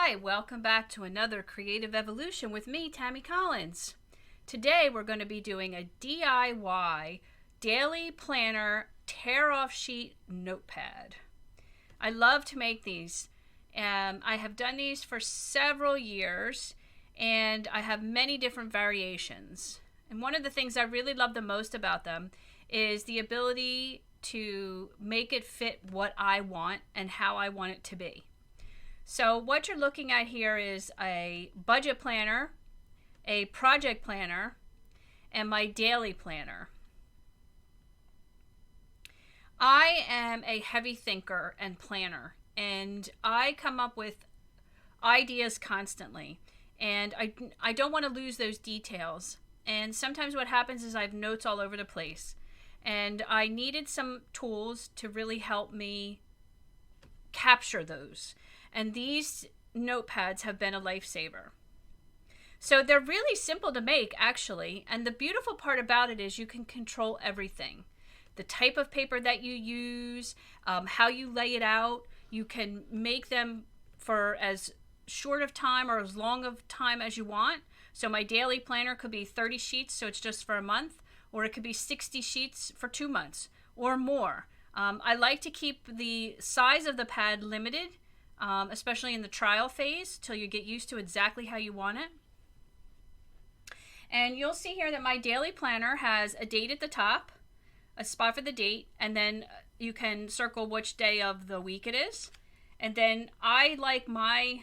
Hi, welcome back to another Creative Evolution with me, Tammy Collins. Today we're going to be doing a DIY daily planner tear-off sheet notepad. I love to make these. I have done these for several years and I have many different variations. And one of the things I really love the most about them is the ability to make it fit what I want and how I want it to be. So what you're looking at here is a budget planner, a project planner, and my daily planner. I am a heavy thinker and planner, and I come up with ideas constantly, and I don't want to lose those details. And sometimes what happens is I have notes all over the place, and I needed some tools to really help me capture those. And these notepads have been a lifesaver. So they're really simple to make, actually. And the beautiful part about it is you can control everything. The type of paper that you use, how you lay it out. You can make them for as short of time or as long of time as you want. So my daily planner could be 30 sheets, so it's just for a month. Or it could be 60 sheets for 2 months or more. I like to keep the size of the pad limited. Especially in the trial phase, till you get used to exactly how you want it. And you'll see here that my daily planner has a date at the top, a spot for the date, and then you can circle which day of the week it is. And then I like my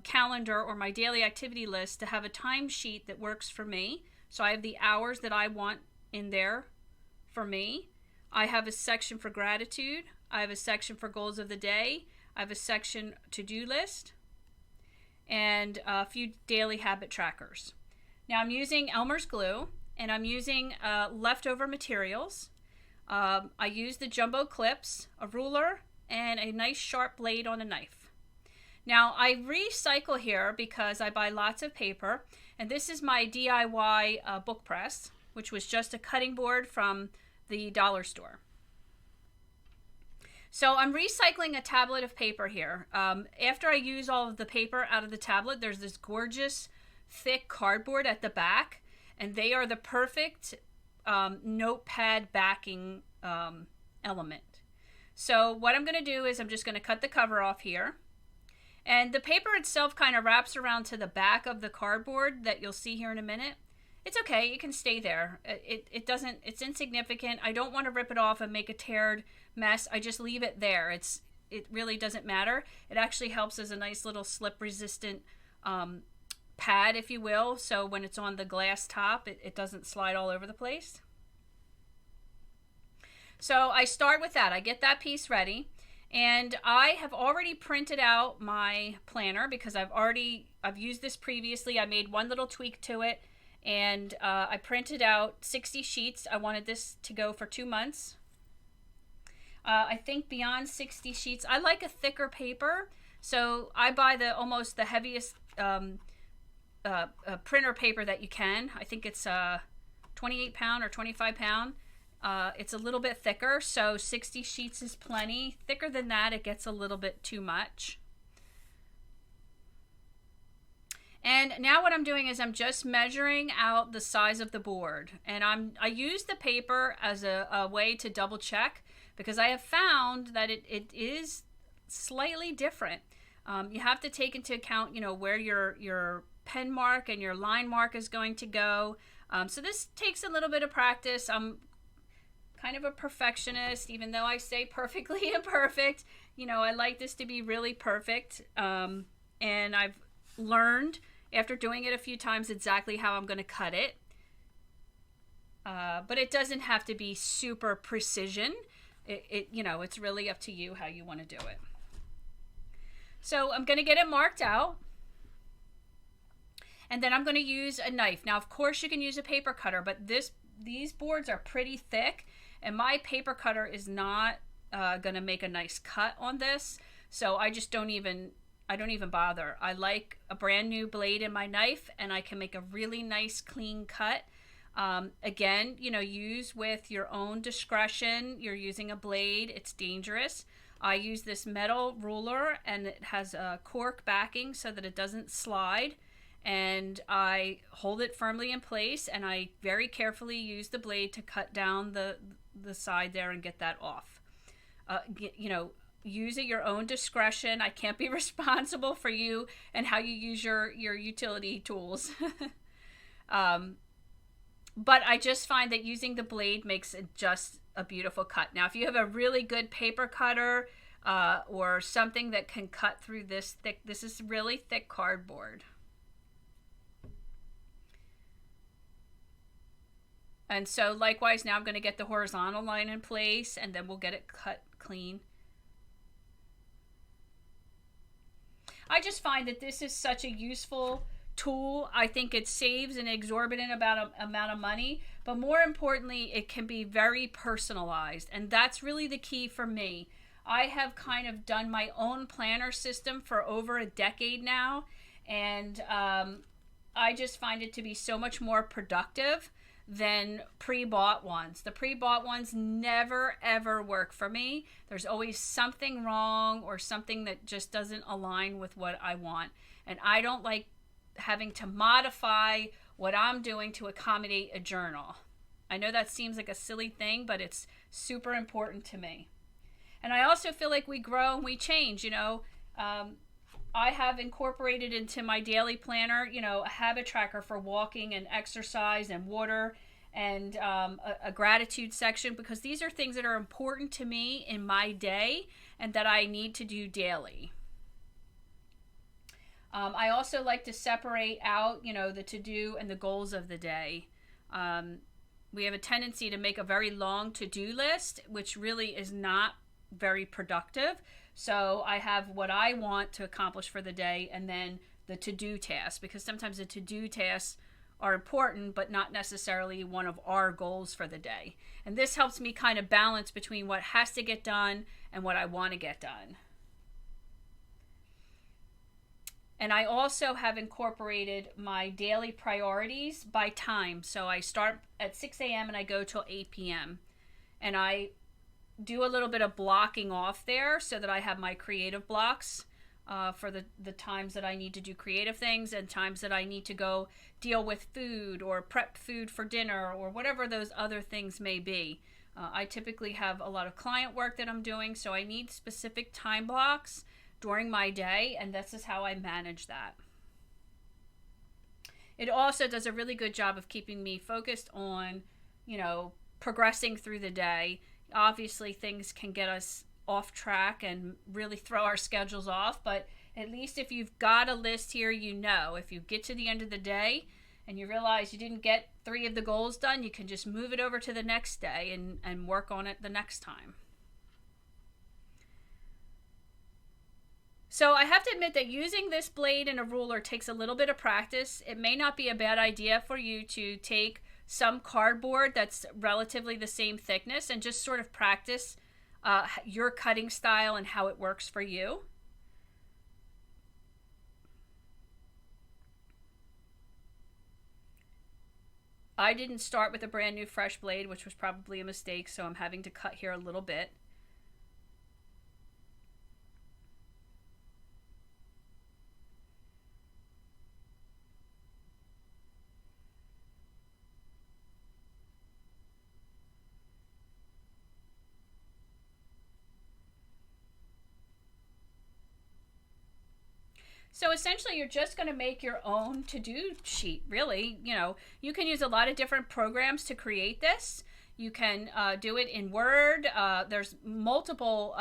calendar or my daily activity list to have a timesheet that works for me. So I have the hours that I want in there for me. I have a section for gratitude. I have a section for goals of the day. I have a section to-do list and a few daily habit trackers. Now I'm using Elmer's glue and I'm using leftover materials. I use the jumbo clips, a ruler, and a nice sharp blade on a knife. Now I recycle here because I buy lots of paper, and this is my DIY book press, which was just a cutting board from the dollar store. So I'm recycling a tablet of paper here. After I use all of the paper out of the tablet, there's this gorgeous thick cardboard at the back, and they are the perfect notepad backing element. So what I'm going to do is I'm just going to cut the cover off here. And the paper itself kind of wraps around to the back of the cardboard that you'll see here in a minute. It's okay, it can stay there. It's insignificant. I don't want to rip it off and make a teared mess. I just leave it there. It really doesn't matter. It actually helps as a nice little slip resistant pad, if you will. So when it's on the glass top, it doesn't slide all over the place. So I start with that. I get that piece ready. And I have already printed out my planner because I've used this previously. I made one little tweak to it. And I printed out 60 sheets. I wanted this to go for 2 months. I think beyond 60 sheets, I like a thicker paper. So I buy almost the heaviest printer paper that you can. I think it's 28 pound or 25 pound. It's a little bit thicker, so 60 sheets is plenty. Thicker than that, it gets a little bit too much. And now what I'm doing is I'm just measuring out the size of the board. And I use the paper as a way to double check because I have found that it is slightly different. You have to take into account, where your pen mark and your line mark is going to go. So this takes a little bit of practice. I'm kind of a perfectionist, even though I say perfectly imperfect. I like this to be really perfect. And I've learned after doing it a few times exactly how I'm going to cut it. But it doesn't have to be super precision. It's really up to you how you want to do it. So I'm going to get it marked out. And then I'm going to use a knife. Now, of course, you can use a paper cutter, but these boards are pretty thick. And my paper cutter is not going to make a nice cut on this. So I don't even bother. I like a brand new blade in my knife, and I can make a really nice clean cut. Again, use with your own discretion. You're using a blade. It's dangerous. I use this metal ruler, and it has a cork backing so that it doesn't slide. And I hold it firmly in place, and I very carefully use the blade to cut down the side there and get that off. You know, use at your own discretion. I can't be responsible for you and how you use your utility tools. But I just find that using the blade makes it just a beautiful cut. Now, if you have a really good paper cutter or something that can cut through this thick, this is really thick cardboard. And so likewise, now I'm going to get the horizontal line in place, and then we'll get it cut clean. I just find that this is such a useful tool. I think it saves an exorbitant amount of money, but more importantly, it can be very personalized, and that's really the key for me. I have kind of done my own planner system for over a decade now, and I just find it to be so much more productive than pre-bought ones. The pre-bought ones never ever work for me. There's always something wrong or something that just doesn't align with what I want, and I don't like having to modify what I'm doing to accommodate a journal. I know that seems like a silly thing, but it's super important to me. And I also feel like we grow and we change, you know. I have incorporated into my daily planner, you know, a habit tracker for walking and exercise and water, and a gratitude section, because these are things that are important to me in my day and that I need to do daily. I also like to separate out, you know, the to-do and the goals of the day. We have a tendency to make a very long to-do list, which really is not very productive. So I have what I want to accomplish for the day, and then the to-do tasks, because sometimes the to-do tasks are important, but not necessarily one of our goals for the day. And this helps me kind of balance between what has to get done and what I want to get done. And I also have incorporated my daily priorities by time. So I start at 6 a.m. and I go till 8 p.m. And I do a little bit of blocking off there so that I have my creative blocks for the times that I need to do creative things, and times that I need to go deal with food or prep food for dinner or whatever those other things may be. I typically have a lot of client work that I'm doing, so I need specific time blocks during my day, and this is how I manage that. It also does a really good job of keeping me focused on, you know, progressing through the day. Obviously, things can get us off track and really throw our schedules off, but at least if you've got a list here, you know, if you get to the end of the day and you realize you didn't get 3 of the goals done, you can just move it over to the next day and work on it the next time. So I have to admit that using this blade and a ruler takes a little bit of practice. It may not be a bad idea for you to take some cardboard that's relatively the same thickness and just sort of practice your cutting style and how it works for you. I didn't start with a brand new fresh blade, which was probably a mistake, so I'm having to cut here a little bit. So essentially, you're just going to make your own to-do sheet, really. You know, you can use a lot of different programs to create this. You can do it in Word. There's multiple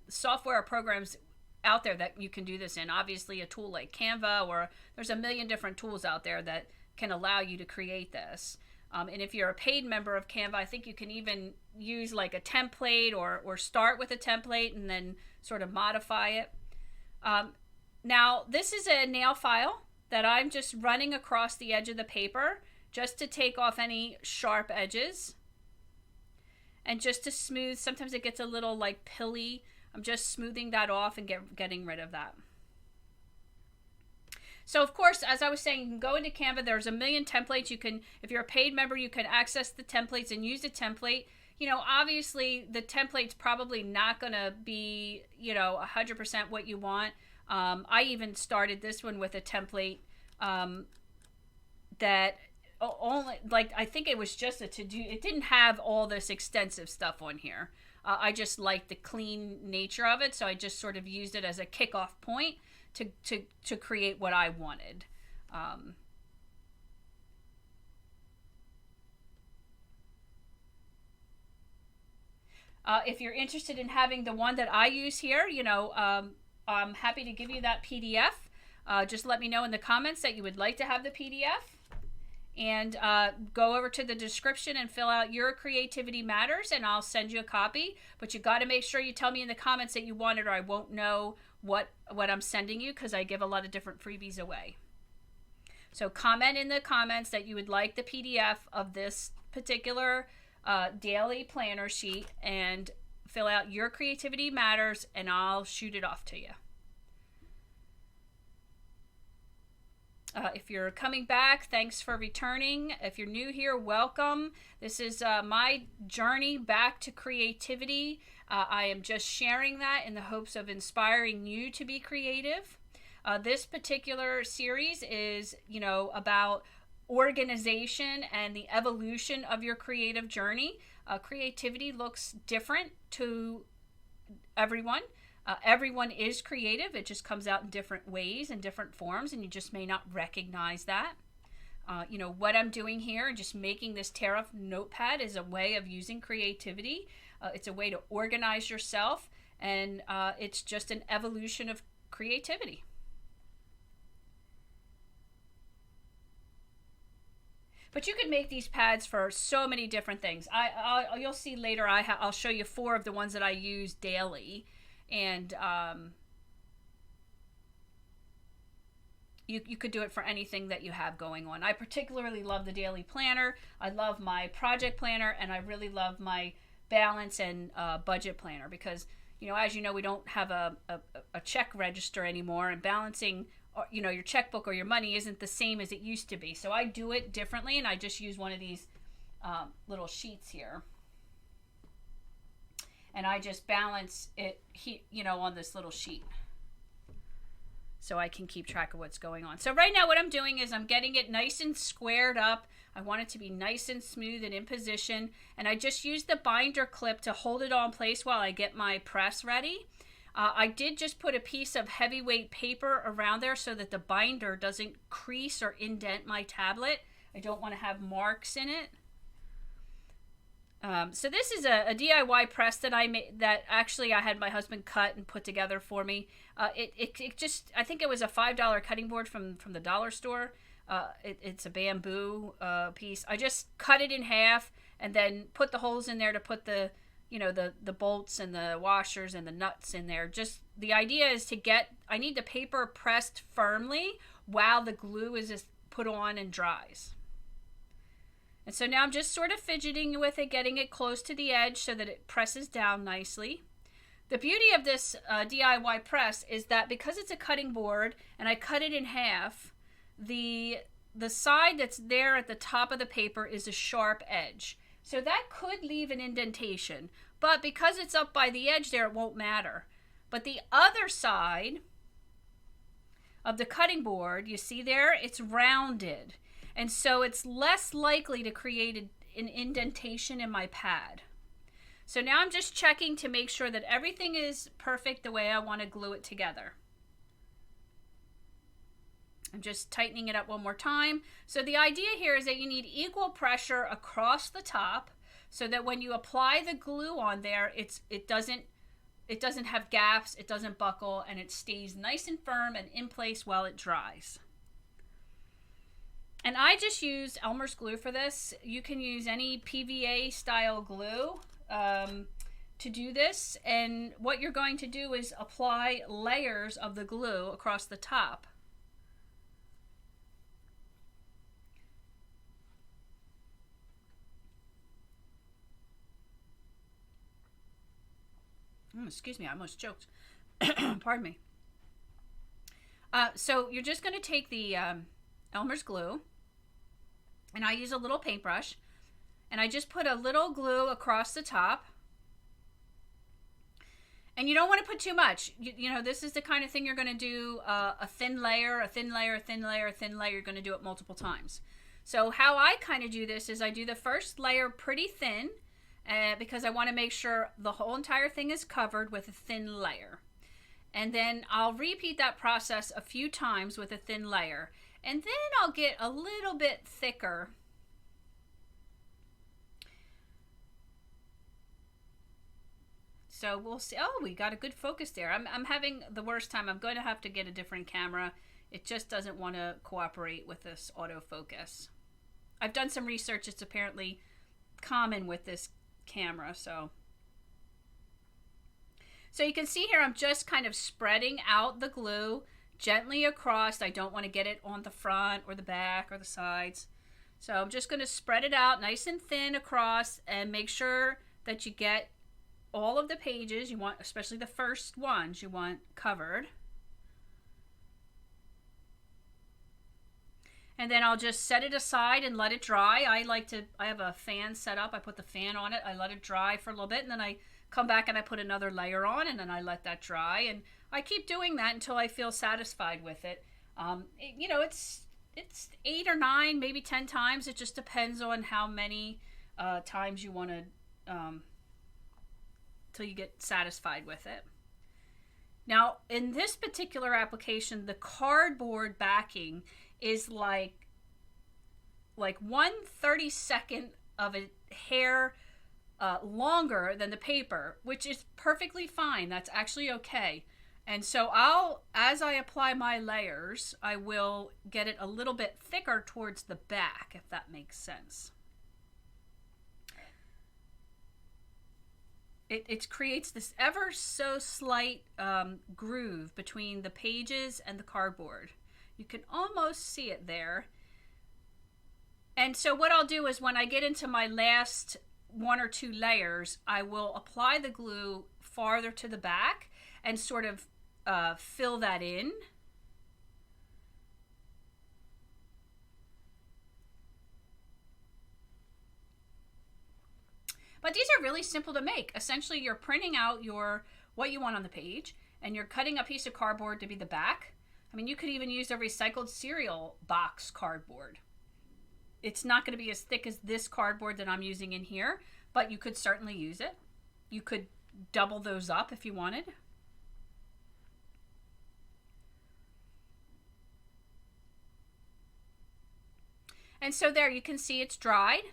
software programs out there that you can do this in. Obviously, a tool like Canva, or there's a million different tools out there that can allow you to create this. And if you're a paid member of Canva, I think you can even use like a template or start with a template and then sort of modify it. Now, this is a nail file that I'm just running across the edge of the paper just to take off any sharp edges and just to smooth. Sometimes it gets a little like pilly. I'm just smoothing that off and getting rid of that. So, of course, as I was saying, you can go into Canva. There's a million templates. You can, if you're a paid member, you can access the templates and use the template. Obviously the template's probably not going to be, 100% what you want. I even started this one with a template that only, like, I think it was just a to-do. It didn't have all this extensive stuff on here. I just liked the clean nature of it, so I just sort of used it as a kickoff point to create what I wanted. If you're interested in having the one that I use here, I'm happy to give you that PDF. Just let me know in the comments that you would like to have the PDF. And go over to the description and fill out your creativity matters, and I'll send you a copy. But you got to make sure you tell me in the comments that you want it, or I won't know what I'm sending you, because I give a lot of different freebies away. So comment in the comments that you would like the PDF of this particular daily planner sheet, and fill out your creativity matters, and I'll shoot it off to you. If you're coming back, thanks for returning. If you're new here, welcome. This is my journey back to creativity. I am just sharing that in the hopes of inspiring you to be creative. This particular series is, about organization and the evolution of your creative journey. Creativity looks different to everyone. Everyone is creative. It just comes out in different ways and different forms, and you just may not recognize that. What I'm doing here and just making this tear off notepad is a way of using creativity. It's a way to organize yourself, and it's just an evolution of creativity. But you can make these pads for so many different things. You'll see later. I'll show you 4 of the ones that I use daily. And you could do it for anything that you have going on. I particularly love the daily planner. I love my project planner, and I really love my balance and budget planner, because as you know, we don't have a check register anymore, and balancing your checkbook or your money isn't the same as it used to be. So I do it differently, and I just use one of these little sheets here. And I just balance it, on this little sheet, so I can keep track of what's going on. So right now what I'm doing is I'm getting it nice and squared up. I want it to be nice and smooth and in position. And I just use the binder clip to hold it all in place while I get my press ready. I did just put a piece of heavyweight paper around there so that the binder doesn't crease or indent my tablet. I don't want to have marks in it. So this is a DIY press that I made, that actually I had my husband cut and put together for me. It just, I think it was a $5 cutting board from the dollar store. It's a bamboo piece. I just cut it in half and then put the holes in there to put the bolts and the washers and the nuts in there. Just the idea is I need the paper pressed firmly while the glue is just put on and dries. And so now I'm just sort of fidgeting with it, getting it close to the edge so that it presses down nicely. The beauty of this DIY press is that because it's a cutting board and I cut it in half, the side that's there at the top of the paper is a sharp edge. So that could leave an indentation, but because it's up by the edge there, it won't matter. But the other side of the cutting board, you see there, it's rounded. And so it's less likely to create an indentation in my pad. So now I'm just checking to make sure that everything is perfect the way I want to glue it together. I'm just tightening it up one more time. So the idea here is that you need equal pressure across the top so that when you apply the glue on there, it doesn't have gaps, it doesn't buckle, and it stays nice and firm and in place while it dries. And I just used Elmer's glue for this. You can use any PVA style glue to do this. And what you're going to do is apply layers of the glue across the top. Excuse me, I almost choked. Pardon me. So you're just going to take the Elmer's glue, and I use a little paintbrush, And I just put a little glue across the top. And you don't want to put too much. You know, this is the kind of thing you're going to do a thin layer, a thin layer, a thin layer, a thin layer. You're going to do it multiple times. So how I kind of do this is I do the first layer pretty thin because I want to make sure the whole entire thing is covered with a thin layer. And then I'll repeat that process a few times with a thin layer. And then I'll get a little bit thicker. So we'll see. Oh, we got a good focus there. I'm having the worst time. I'm going to have to get a different camera. It just doesn't want to cooperate with this autofocus. I've done some research. It's apparently common with this camera. So you can see here, I'm just kind of spreading out the glue gently across. I don't want to get it on the front or the back or the sides. So I'm just going to spread it out nice and thin across and make sure that you get all of the pages you want, especially the first ones you want covered. And then I'll just set it aside and let it dry. I have a fan set up. I put the fan on it. I let it dry for a little bit, and then I come back and I put another layer on, and then I let that dry. And I keep doing that until I feel satisfied with it. You know, it's 8 or 9, maybe 10 times. It just depends on how many times you want to till you get satisfied with it. Now, in this particular application, the cardboard backing is like 1/32 of a hair longer than the paper, which is perfectly fine. That's actually okay. And so as I apply my layers, I will get it a little bit thicker towards the back, if that makes sense. It creates this ever so slight groove between the pages and the cardboard. You can almost see it there. And so what I'll do is when I get into my last 1 or 2 layers, I will apply the glue farther to the back and sort of fill that in. But these are really simple to make. Essentially, you're printing out what you want on the page, and you're cutting a piece of cardboard to be the back. I mean, you could even use a recycled cereal box cardboard. It's not going to be as thick as this cardboard that I'm using in here, but you could certainly use it. You could double those up if you wanted. And so there, you can see it's dried.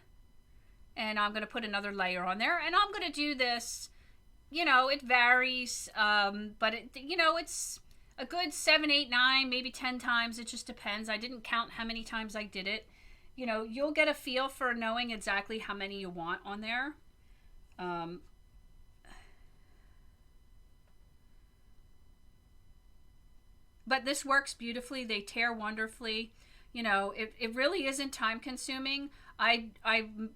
And I'm going to put another layer on there. And I'm going to do this, you know, it varies. But, it's a good 7, 8, 9, maybe 10 times. It just depends. I didn't count how many times I did it. You know, you'll get a feel for knowing exactly how many you want on there. But this works beautifully. They tear wonderfully. You know, it really isn't time consuming. I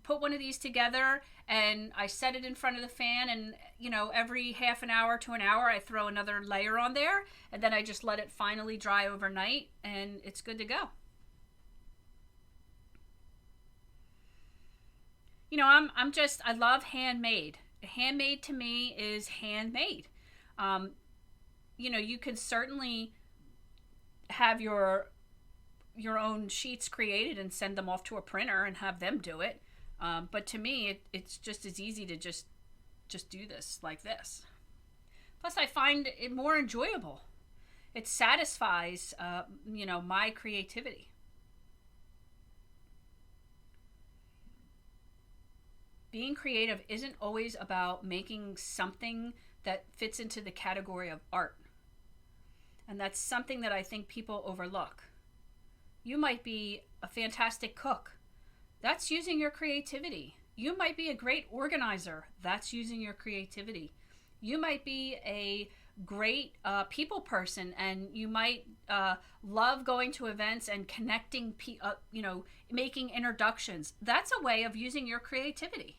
put one of these together and I set it in front of the fan, and you know, every half an hour to an hour I throw another layer on there, and then I just let it finally dry overnight, and it's good to go. You know, I love handmade. Handmade to me is handmade. You know, you can certainly have your own sheets created and send them off to a printer and have them do it. But to me, it's just as easy to just do this like this. Plus, I find it more enjoyable. It satisfies, my creativity. Being creative isn't always about making something that fits into the category of art. And that's something that I think people overlook. You might be a fantastic cook. That's using your creativity. You might be a great organizer. That's using your creativity. You might be a great people person, and you might love going to events and connecting, making introductions. That's a way of using your creativity.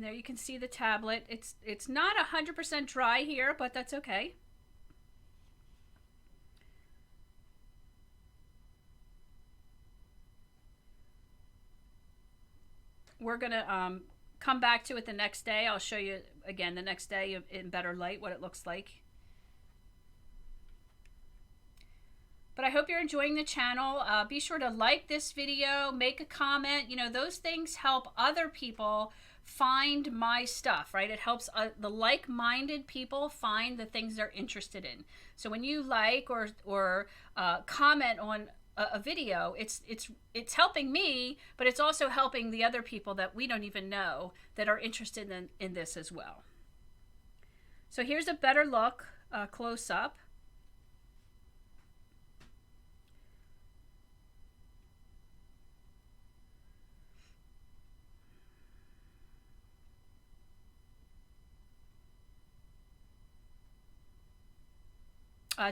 there you can see the tablet. It's not 100% dry here, but that's okay. We're gonna come back to it the next day. I'll show you again the next day in better light what it looks like. But I hope you're enjoying the channel. Be sure to like this video, make a comment. You know, those things help other people find my stuff, right? It helps the like-minded people find the things they're interested in. So when you like or comment on a video, it's helping me, but it's also helping the other people that we don't even know that are interested in this as well. So here's a better look, close up.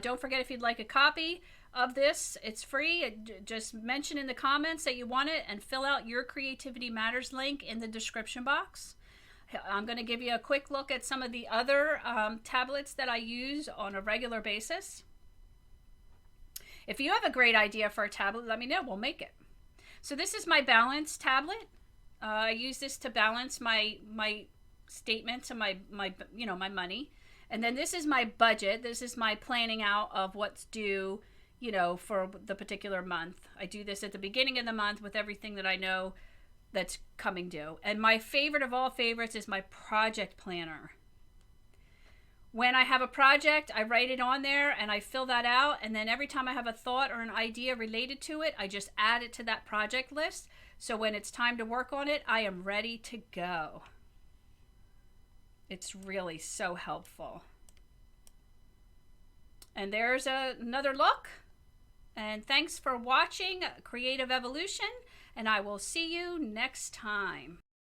Don't forget, if you'd like a copy of this, it's free. Just mention in the comments that you want it and fill out your Creativity Matters link in the description box. I'm going to give you a quick look at some of the other tablets that I use on a regular basis. If you have a great idea for a tablet, let me know. We'll make it. So this is my balance tablet. I use this to balance my statements and my money. And then this is my budget. This is my planning out of what's due, you know, for the particular month. I do this at the beginning of the month with everything that I know that's coming due. And my favorite of all favorites is my project planner. When I have a project, I write it on there and I fill that out. And then every time I have a thought or an idea related to it, I just add it to that project list. So when it's time to work on it, I am ready to go. It's really so helpful. And there's another look. And thanks for watching Creative Evolution, and I will see you next time.